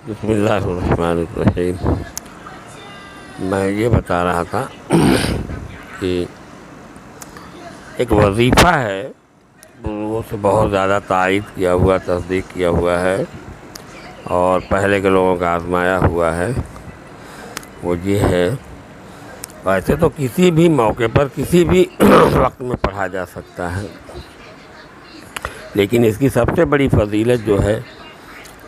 بسم اللہ الرحمن الرحیم۔ میں یہ بتا رہا تھا کہ ایک وظیفہ ہے، وہ سے بہت زیادہ تائید کیا ہوا، تصدیق کیا ہوا ہے اور پہلے کے لوگوں کا آزمایا ہوا ہے۔ وہ یہ ہے، ویسے تو کسی بھی موقع پر کسی بھی وقت میں پڑھا جا سکتا ہے، لیکن اس کی سب سے بڑی فضیلت جو ہے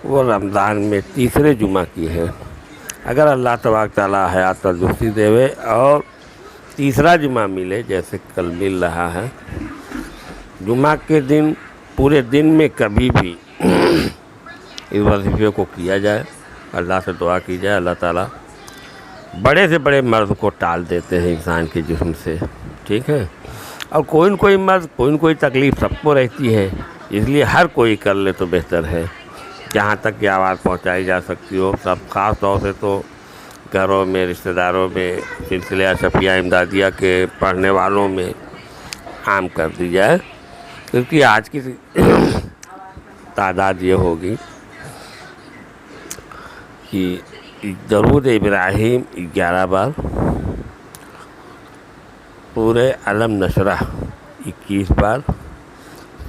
وہ رمضان میں تیسرے جمعہ کی ہے۔ اگر اللہ تبارک تعالیٰ حیات تندرستی دے اور تیسرا جمعہ ملے، جیسے کل مل رہا ہے، جمعہ کے دن پورے دن میں کبھی بھی اس وظیفے کو کیا جائے، اللہ سے دعا کی جائے، اللہ تعالیٰ بڑے سے بڑے مرض کو ٹال دیتے ہیں انسان کے جسم سے، ٹھیک ہے۔ اور کوئی نہ کوئی مرض، کوئی نہ کوئی تکلیف سب کو رہتی ہے، اس لیے ہر کوئی کر لے تو بہتر ہے، جہاں تک کہ آواز پہنچائی جا سکتی ہو۔ سب خاص طور سے تو گھروں میں، رشتہ داروں میں، سلسلہ شفیع امدادیہ کے پڑھنے والوں میں عام کر دی جائے، کیونکہ آج کی تعداد یہ ہوگی کہ درود ابراہیم 11 بار، سورہ علم نشرح 21 بار،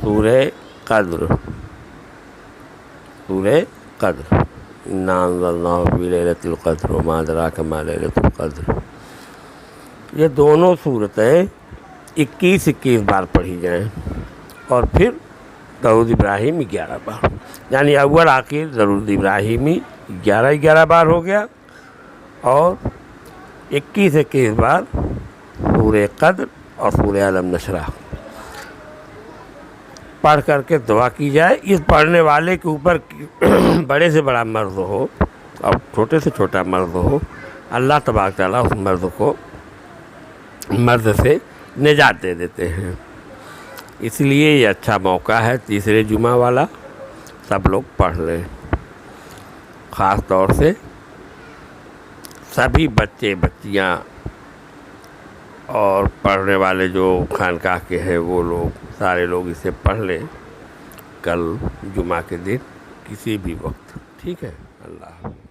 سورہ قدر اِنَّا أَنزَلْنَاهُ فِي لَيْلَةِ الْقَدْرِ وَمَا أَدْرَاكَ مَا لَيْلَةُ الْقَدْرِ۔ یہ دونوں صورتیں 21 بار پڑھی جائیں، اور پھر درود ابراہیم 11 بار، یعنی اول آخر درود ابراہیمی 11 بار ہو گیا، اور 21 بار سورہ قدر اور سورہ علم نشرح پڑھ کر کے دعا کی جائے۔ اس پڑھنے والے کے اوپر بڑے سے بڑا مرض ہو اور چھوٹے سے چھوٹا مرض ہو، اللہ تبارک تعالیٰ اس مرض سے نجات دے دیتے ہیں۔ اس لیے یہ اچھا موقع ہے تیسرے جمعہ والا، سب لوگ پڑھ لیں، خاص طور سے سبھی بچے بچیاں اور پڑھنے والے جو خانقاہ کے ہیں وہ لوگ، سارے لوگ اسے پڑھ لیں کل جمعہ کے دن کسی بھی وقت، ٹھیک ہے۔ اللہ حافظ۔